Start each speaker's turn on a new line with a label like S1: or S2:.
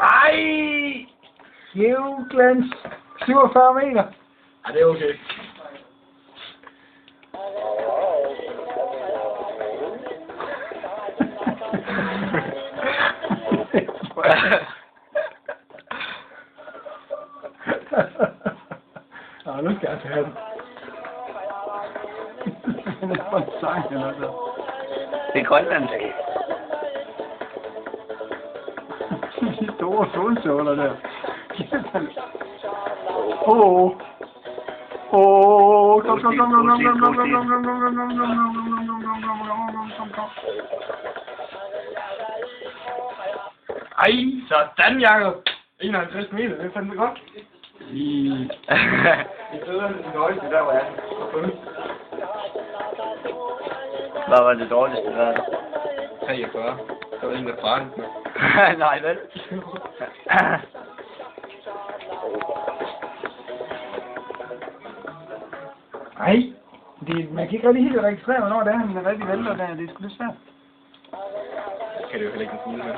S1: Ej! Glens. 47 meter.
S2: Ja, det er okay.
S1: Nå, nu skal jeg tage den. Den er for en sang, eller så.
S3: Det er grønlandsk.
S1: De store solsåler der.
S2: Ej, sådan, Jacob. 51 meter, det er fandme godt. Det er bedre end den højeste, der hvor jeg er.
S3: Hvad var det dårligste der?
S2: 43. Så er det en, der farer den.
S3: Nej, vel?
S1: Ej, man kan ikke rigtig helt registrere, hvornår det er, han er rigtig vælter der. Det er sgu lidt svært.
S2: Det kan det jo heller ikke en fugle med.